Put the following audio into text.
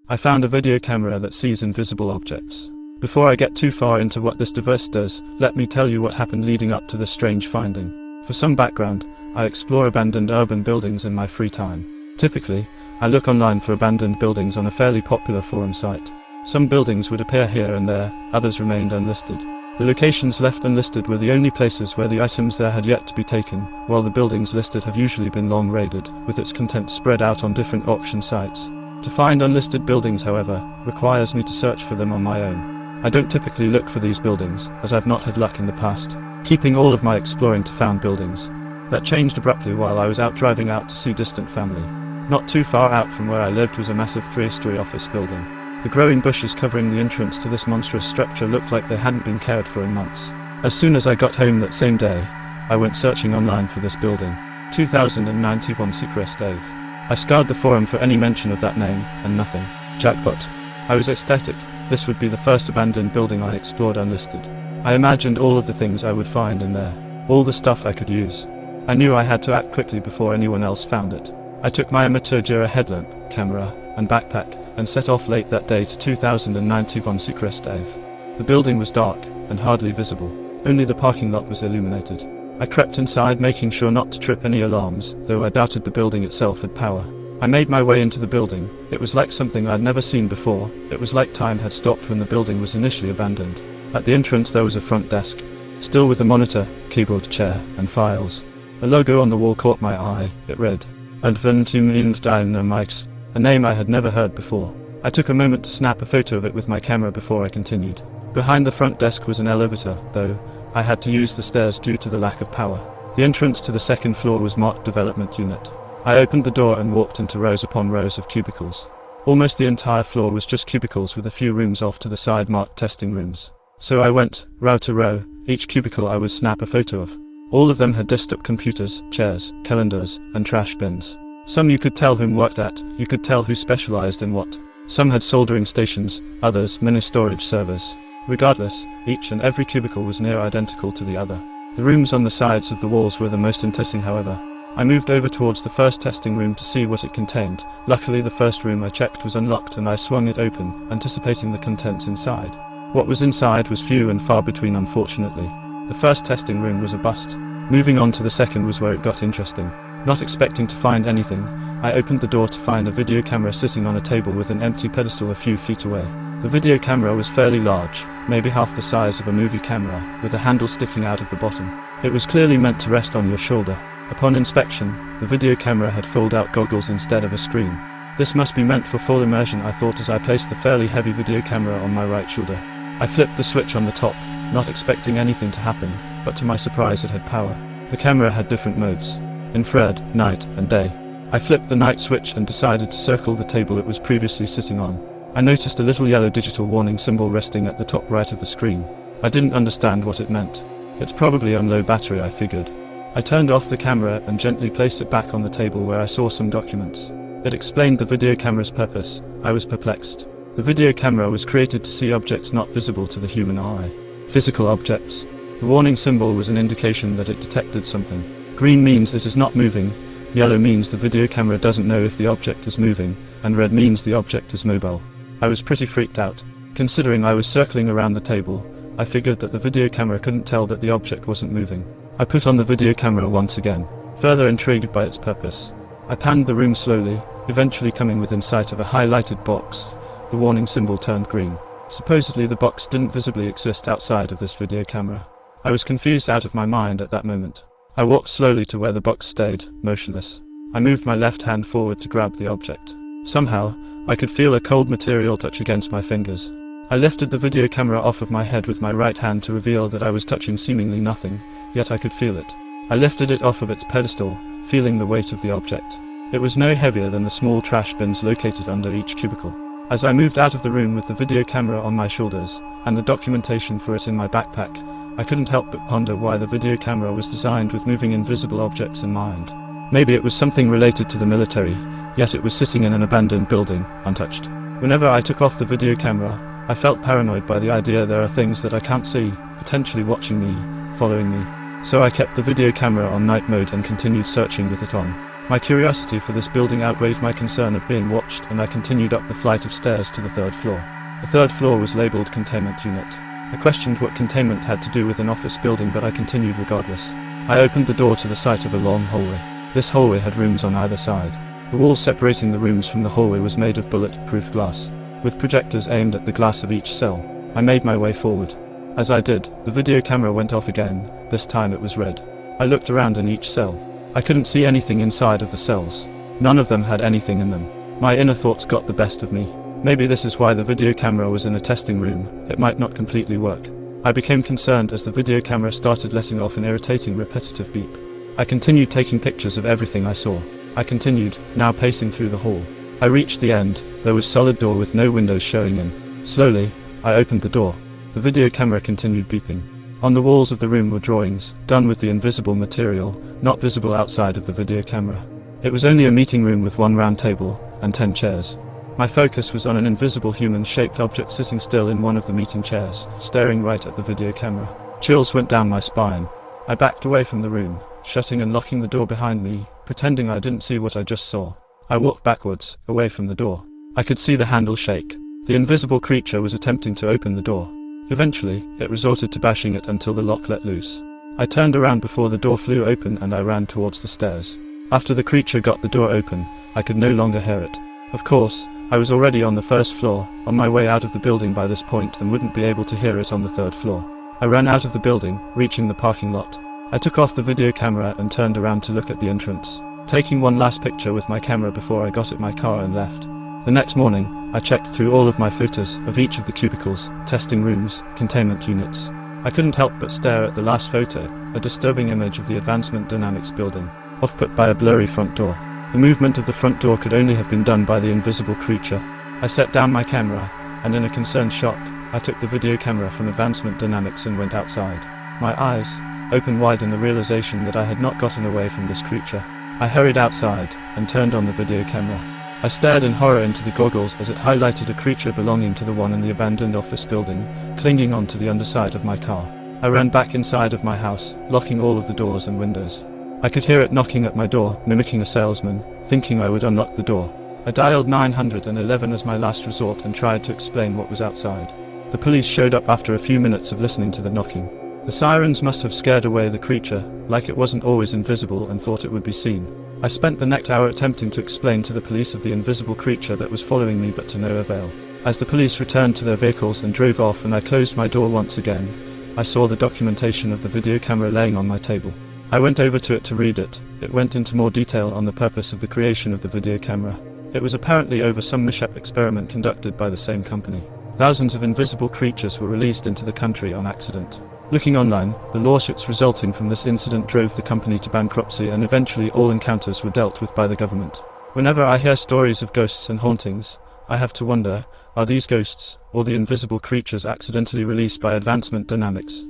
I found a video camera that sees invisible objects. Before I get too far into what this device does, let me tell you what happened leading up to this strange finding. For some background, I explore abandoned urban buildings in my free time. Typically, I look online for abandoned buildings on a fairly popular forum site. Some buildings would appear here and there, others remained unlisted. The locations left unlisted were the only places where the items there had yet to be taken, while the buildings listed have usually been long raided, with its contents spread out on different auction sites. To find unlisted buildings, however, requires me to search for them on my own. I don't typically look for these buildings, as I've not had luck in the past, keeping all of my exploring to found buildings. That changed abruptly while I was out driving out to see distant family. Not too far out from where I lived was a massive 3-story office building. The growing bushes covering the entrance to this monstrous structure looked like they hadn't been cared for in months. As soon as I got home that same day, I went searching online for this building. 2091 Seacrest Ave. I scoured the forum for any mention of that name, and nothing. Jackpot. I was ecstatic. This would be the first abandoned building I explored unlisted. I imagined all of the things I would find in there, all the stuff I could use. I knew I had to act quickly before anyone else found it. I took my amateur Jira headlamp, camera, and backpack, and set off late that day to 2091 Seacrest Ave. The building was dark, and hardly visible. Only the parking lot was illuminated. I crept inside, making sure not to trip any alarms, though I doubted the building itself had power. I made my way into the building. It was like something I'd never seen before. It was like time had stopped when the building was initially abandoned. At the entrance there was a front desk, still with a monitor, keyboard, chair, and files. A logo on the wall caught my eye. It read, Adventum Dynamics, a name I had never heard before. I took a moment to snap a photo of it with my camera before I continued. Behind the front desk was an elevator, though I had to use the stairs due to the lack of power. The entrance to the second floor was marked Development Unit. I opened the door and walked into rows upon rows of cubicles. Almost the entire floor was just cubicles with a few rooms off to the side marked Testing Rooms. So I went, row to row, each cubicle I would snap a photo of. All of them had desktop computers, chairs, calendars, and trash bins. Some you could tell whom worked at, you could tell who specialized in what. Some had soldering stations, others mini storage servers. Regardless, each and every cubicle was near identical to the other. The rooms on the sides of the walls were the most interesting, however. I moved over towards the first testing room to see what it contained. Luckily the first room I checked was unlocked and I swung it open, anticipating the contents inside. What was inside was few and far between, unfortunately. The first testing room was a bust. Moving on to the second was where it got interesting. Not expecting to find anything, I opened the door to find a video camera sitting on a table with an empty pedestal a few feet away. The video camera was fairly large, maybe half the size of a movie camera, with a handle sticking out of the bottom. It was clearly meant to rest on your shoulder. Upon inspection, the video camera had fold-out goggles instead of a screen. This must be meant for full immersion, I thought as I placed the fairly heavy video camera on my right shoulder. I flipped the switch on the top, not expecting anything to happen, but to my surprise it had power. The camera had different modes: infrared, night, and day. I flipped the night switch and decided to circle the table it was previously sitting on. I noticed a little yellow digital warning symbol resting at the top right of the screen. I didn't understand what it meant. It's probably on low battery, I figured. I turned off the camera and gently placed it back on the table where I saw some documents. It explained the video camera's purpose. I was perplexed. The video camera was created to see objects not visible to the human eye. Physical objects. The warning symbol was an indication that it detected something. Green means it is not moving, yellow means the video camera doesn't know if the object is moving, and red means the object is mobile. I was pretty freaked out. Considering I was circling around the table, I figured that the video camera couldn't tell that the object wasn't moving. I put on the video camera once again, further intrigued by its purpose. I panned the room slowly, eventually coming within sight of a highlighted box. The warning symbol turned green. Supposedly the box didn't visibly exist outside of this video camera. I was confused out of my mind at that moment. I walked slowly to where the box stayed, motionless. I moved my left hand forward to grab the object. Somehow, I could feel a cold material touch against my fingers. I lifted the video camera off of my head with my right hand to reveal that I was touching seemingly nothing, yet I could feel it. I lifted it off of its pedestal, feeling the weight of the object. It was no heavier than the small trash bins located under each cubicle. As I moved out of the room with the video camera on my shoulders, and the documentation for it in my backpack, I couldn't help but ponder why the video camera was designed with moving invisible objects in mind. Maybe it was something related to the military, yet it was sitting in an abandoned building, untouched. Whenever I took off the video camera, I felt paranoid by the idea there are things that I can't see, potentially watching me, following me. So I kept the video camera on night mode and continued searching with it on. My curiosity for this building outweighed my concern of being watched, and I continued up the flight of stairs to the third floor. The third floor was labeled Containment Unit. I questioned what containment had to do with an office building, but I continued regardless. I opened the door to the site of a long hallway. This hallway had rooms on either side. The wall separating the rooms from the hallway was made of bullet-proof glass, with projectors aimed at the glass of each cell. I made my way forward. As I did, the video camera went off again. This time it was red. I looked around in each cell. I couldn't see anything inside of the cells. None of them had anything in them. My inner thoughts got the best of me. Maybe this is why the video camera was in a testing room. It might not completely work. I became concerned as the video camera started letting off an irritating repetitive beep. I continued taking pictures of everything I saw. I continued, now pacing through the hall. I reached the end. There was a solid door with no windows showing in. Slowly, I opened the door. The video camera continued beeping. On the walls of the room were drawings, done with the invisible material, not visible outside of the video camera. It was only a meeting room with one round table, and 10 chairs. My focus was on an invisible human-shaped object sitting still in one of the meeting chairs, staring right at the video camera. Chills went down my spine. I backed away from the room, shutting and locking the door behind me, pretending I didn't see what I just saw. I walked backwards, away from the door. I could see the handle shake. The invisible creature was attempting to open the door. Eventually, it resorted to bashing it until the lock let loose. I turned around before the door flew open and I ran towards the stairs. After the creature got the door open, I could no longer hear it. Of course, I was already on the first floor, on my way out of the building by this point, and wouldn't be able to hear it on the third floor. I ran out of the building, reaching the parking lot. I took off the video camera and turned around to look at the entrance, taking one last picture with my camera before I got at my car and left. The next morning, I checked through all of my photos of each of the cubicles, testing rooms, containment units. I couldn't help but stare at the last photo, a disturbing image of the Advancement Dynamics building, off-put by a blurry front door. The movement of the front door could only have been done by the invisible creature. I set down my camera, and in a concerned shock, I took the video camera from Advancement Dynamics and went outside. My eyes opened wide in the realization that I had not gotten away from this creature. I hurried outside, and turned on the video camera. I stared in horror into the goggles as it highlighted a creature belonging to the one in the abandoned office building, clinging onto the underside of my car. I ran back inside of my house, locking all of the doors and windows. I could hear it knocking at my door, mimicking a salesman, thinking I would unlock the door. I dialed 911 as my last resort and tried to explain what was outside. The police showed up after a few minutes of listening to the knocking. The sirens must have scared away the creature, like it wasn't always invisible and thought it would be seen. I spent the next hour attempting to explain to the police of the invisible creature that was following me, but to no avail. As the police returned to their vehicles and drove off and I closed my door once again, I saw the documentation of the video camera laying on my table. I went over to it to read it. It went into more detail on the purpose of the creation of the video camera. It was apparently over some mishap experiment conducted by the same company. Thousands of invisible creatures were released into the country on accident. Looking online, the lawsuits resulting from this incident drove the company to bankruptcy, and eventually all encounters were dealt with by the government. Whenever I hear stories of ghosts and hauntings, I have to wonder, are these ghosts, or the invisible creatures accidentally released by Advancement Dynamics?